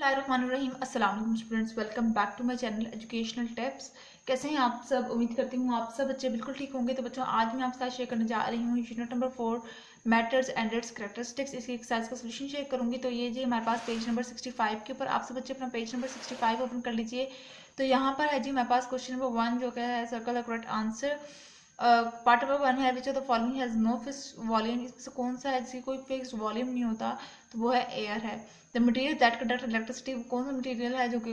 बिस्मिल्लाहिर्रहमानिर्रहीम। अस्सलाम वालेकुम students, welcome back to my channel educational tips. कैसे हैं आप सब? उम्मीद करती हूँ आप सब बच्चे बिल्कुल ठीक होंगे। तो बच्चों, आज मैं आपके साथ शेयर करने जा रही हूँ unit number 4 matters and it's characteristics. इसकी एक्सरसाइज का सोल्यूशन शेयर करूंगी। तो ये जी हमारे पास पेज नंबर 65 के ऊपर, आप सब बच्चे अपना पेज नंबर 65 ओपन कर लीजिए। तो यहाँ पर है जी हमारे पास क्वेश्चन नंबर 1 जो क्या है, circle the correct answer. Part number 1 है which of the following has no fixed volume. इसमें से कौन सा है जिसकी कोई फिक्स्ड वॉल्यूम नहीं होता? तो वो है एयर है। The material that conduct electricity, कौन सा मटेरियल है जो कि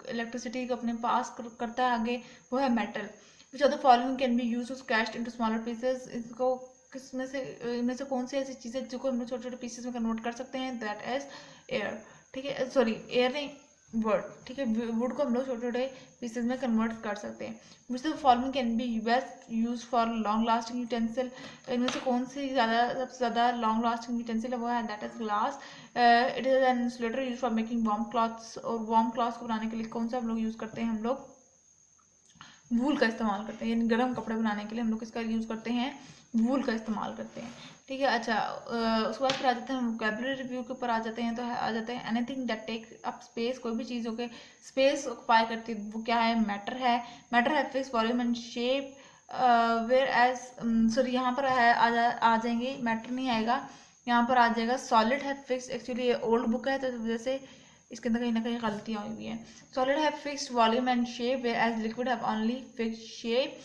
इलेक्ट्रिसिटी को अपने पास करता है आगे? वो है metal. Which of the following can be used to scratch into smaller pieces. इसको किसमें से, इनमें से कौन सी ऐसी चीज़ें जो हम लोग छोटे छोटे पीसेस में कन्वर्ट कर सकते हैं? That is air. ठीक है, सॉरी एयर नहीं, वुड। ठीक है, वुड को हम लोग छोटे छोटे पीसेस में कन्वर्ट कर सकते हैं। Which the following can B best use for long lasting utensil. इनमें से कौन सी सबसे ज़्यादा लॉन्ग लास्टिंग यूटेंसिल है? वो है that is glass. It is an insulator use for making warm clothes. और वार्म क्लॉथ्स को बनाने के लिए कौन सा हम लोग यूज़ करते हैं? हम लोग वूल का इस्तेमाल करते हैं, यानी गर्म कपड़े बनाने के लिए हम लोग किसका यूज़ करते हैं? वूल का इस्तेमाल करते हैं। ठीक है, अच्छा उसके बाद फिर आ जाते हैं हम वोकैबुलरी रिव्यू के ऊपर आ जाते हैं। तो आ जाते हैं anything that take up space, कोई भी चीज़ के स्पेस ऑक्युपाई करती है वो क्या है? मैटर है। मैटर है fix volume and shape. Whereas sorry यहाँ पर है आ जाएंगे, मैटर नहीं आएगा, यहाँ पर आ जाएगा सॉलिड है फिक्स। एक्चुअली ये ओल्ड बुक है तो इस वजह से इसके अंदर कहीं ना कहीं गलतियाँ हुई हैं। सॉलिड है fixed volume and shape, whereas liquid have only fixed shape.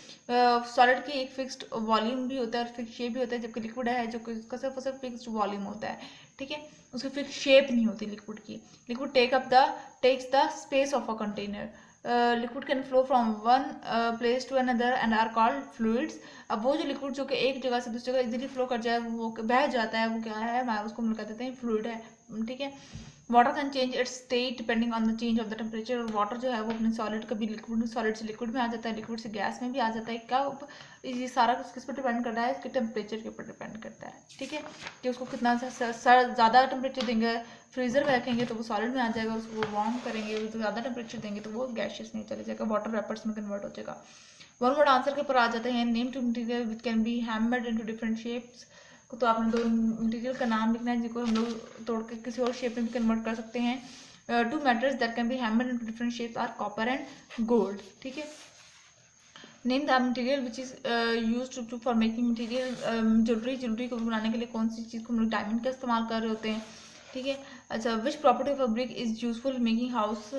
Solid की एक फिक्स्ड वॉल्यूम भी होता है और फिक्स्ड शेप भी होता है, जबकि लिक्विड है जो कि उसका सिर्फ और सिर्फ फिक्स्ड वॉल्यूम होता है। ठीक है, उसकी फिक्स्ड शेप नहीं होती लिक्विड की। Liquid takes the space of a container. Liquid can flow from one place to another and are called fluids. अब वो जो लिक्विड जो कि एक जगह से दूसरी जगह इजीली फ्लो कर जाए, वो बह जाता है, वो क्या है? मैं उसको हम कहते हैं फ्लूइड है। ठीक है, water can change it's state depending on the change of the temperature. और वाटर जो है वो अपने सॉलिड, कभी लिक्विड, सॉलिड से लिक्विड में आ जाता है, लिक्विड से गैस में भी आ जाता है। क्या ये सारा किस पर डिपेंड करता है? इसके टेम्परेचर के ऊपर डिपेंड करता है। ठीक है, कि उसको कितना ज़्यादा टेम्परेचर देंगे, फ्रीजर में रखेंगे तो वो सॉलिड में आ जाएगा, उसको वार्म करेंगे तो ज़्यादा टेम्परेचर देंगे तो वो गैशियस में चले जाएगा, वाटर वेपर्स में कन्वर्ट हो जाएगा। वन वर्ड आंसर के ऊपर आ जाते हैं। Name two material which can be hammered into different shapes. तो आपने दो मटीरियल का नाम लिखना है जिनको हम लोग तोड़ के किसी और शेप में भी कन्वर्ट कर सकते हैं। Two metals that can be hammered into different shapes are copper and gold. ठीक है, name the material which is used to for making material. Jewellery को बनाने के लिए कौन सी चीज़ को हम लोग डायमंड का इस्तेमाल कर रहे होते हैं? ठीक है, अच्छा which property of a brick is useful making house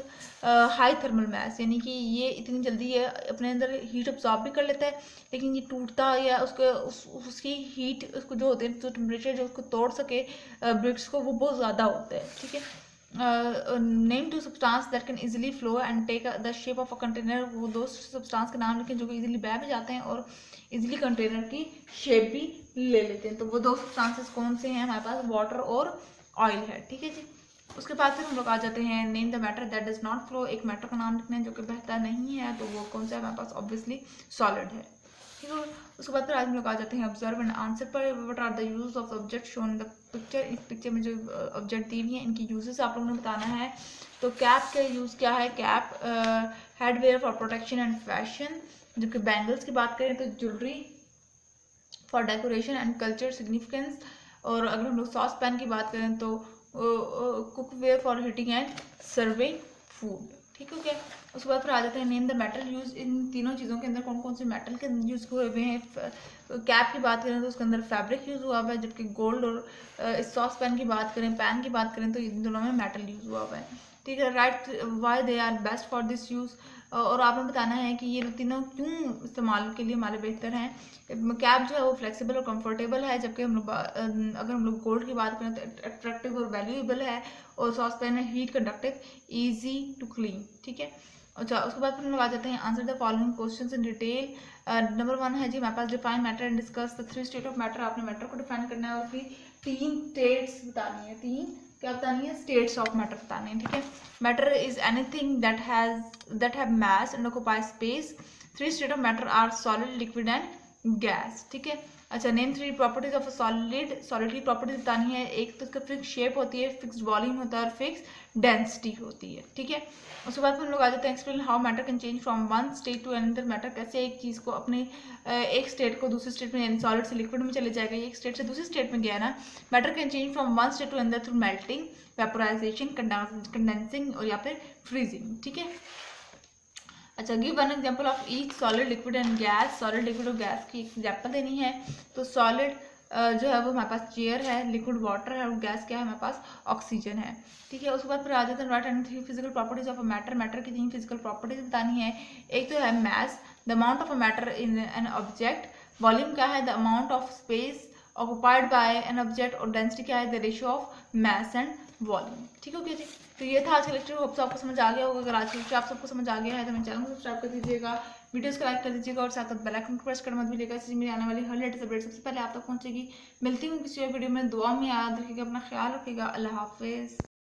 high thermal mass, यानी कि ये इतनी जल्दी ये अपने अंदर हीट अब्जॉर्ब भी कर लेता है, लेकिन ये टूटता या उसकी हीट, उसको जो होते हैं, जो टेम्परेचर जो उसको तोड़ सके ब्रिक्स को, वो बहुत ज़्यादा होता है। ठीक है, name two substance that can easily flow and take the shape of a container. वो दो सब्सटेंस के नाम लिखें जो कि इजीली बह भी जाते हैं और इजीली कंटेनर की शेप भी ले लेते हैं। तो वो दो सब्सटेंसेस कौन से हैं हमारे पास? वाटर और ऑयल है। ठीक है जी, उसके बाद फिर हम लोग आ जाते हैं name the matter that does not flow. एक मैटर का नाम लिखना है जो कि बहता नहीं है, तो वो कौन सा है हमारे पास? ऑब्वियसली सॉलिड है। ठीक है, उसके बाद फिर आज हम लोग आ जाते हैं ऑब्जर्व एंड आंसर पर। What are the use of object shown in the picture. इस पिक्चर में जो ऑब्जेक्ट दी हुई है इनकी यूजेस आप लोगों ने बताना है। तो कैप का यूज क्या है? Cap headwear for protection and fashion. जबकि बैंगल्स की बात करें तो jewellery for decoration and culture significance. और अगर हम लोग सॉस पैन की बात करें तो cookware for heating and serving food. ठीक है, उसके बाद फिर आ जाते हैं नेम द मेटल यूज। इन तीनों चीज़ों के अंदर कौन कौन से मेटल के यूज हुए हुए हैं? कैप की बात करें तो उसके अंदर फैब्रिक यूज हुआ हुआ है, जबकि गोल्ड और सॉस पैन की बात करें, पैन की बात करें तो इन दोनों में मेटल यूज हुआ हुआ है। ठीक है, right why they are best for this use. और आपने बताना है कि ये तीनों क्यों इस्तेमाल के लिए हमारे बेहतर हैं। कैप जो है वो फ्लेक्सिबल और कंफर्टेबल है, जबकि हम लोग अगर हम लोग गोल्ड की बात करें तो अट्रैक्टिव और वैल्यूएबल है। और सॉस पैन है heat conductive, easy to clean. ठीक है, अच्छा उसके बाद फिर हम लोग आ जाते हैं answer the following questions in detail. Number 1 है जी हमारे पास define matter and discuss the 3 state of matter. आपने मैटर को डिफाइन करना है और फिर 3 स्टेट्स बतानी है, 3 क्या बतानी है? स्टेट्स ऑफ मैटर बतानी है। ठीक है, matter is anything that have mass and occupy space. 3 state of matter are solid, liquid and gas. ठीक है, अच्छा, name 3 properties of a solid. Solid की प्रॉपर्टीज बतानी है। एक तो उसका फिक्स शेप होती है, फिक्स वॉल्यूम होता है और फिक्स डेंसिटी होती है, ठीक है। उसके बाद हम लोग आ जाते हैं explain how matter can change from one state to another. Matter कैसे एक चीज़ को अपने एक स्टेट को दूसरे स्टेट में, यानी सॉलिड से लिक्विड में चले जाएगा, एक स्टेट से दूसरी स्टेट में गया ना। Matter can change from one state to another through melting, vaporization, condensing और या फिर फ्रीजिंग, ठीक है। अच्छा, give one example of each solid, liquid and gas. Solid, liquid और गैस की एग्जांपल देनी है। तो सॉलिड जो है वो हमारे पास चेयर है, लिक्विड वाटर है और गैस क्या है हमारे पास ऑक्सीजन है, ठीक है। उसके बाद फिर आ जाते हैं right and three physical properties of a matter. Matter की 3 फिजिकल प्रॉपर्टीज बतानी है। एक तो है mass, the amount of a matter in an object. Volume क्या है, the amount of space occupied by an object. और डेंसिटी क्या है, the ratio of mass and volume, ठीक हो गया जी। तो ये था आज का लेक्चर। होप आपको समझ आ गया होगा। अगर आज का लेक्चर आप सबको समझ आ गया है तो मेरे चैनल को सब्सक्राइब कर दीजिएगा, वीडियोस को लाइक कर दीजिएगा और साथ साथ बेल आइकन को प्रेस करना मत भूलिएगा। इससे मेरी आने वाली हर लेटेस्ट अपडेट सबसे पहले आप तक पहुंचेगी। मिलती हूँ किसी और वीडियो में। दुआ में याद रखिएगा, अपना ख्याल रखिएगा। अल्लाह हाफिज़।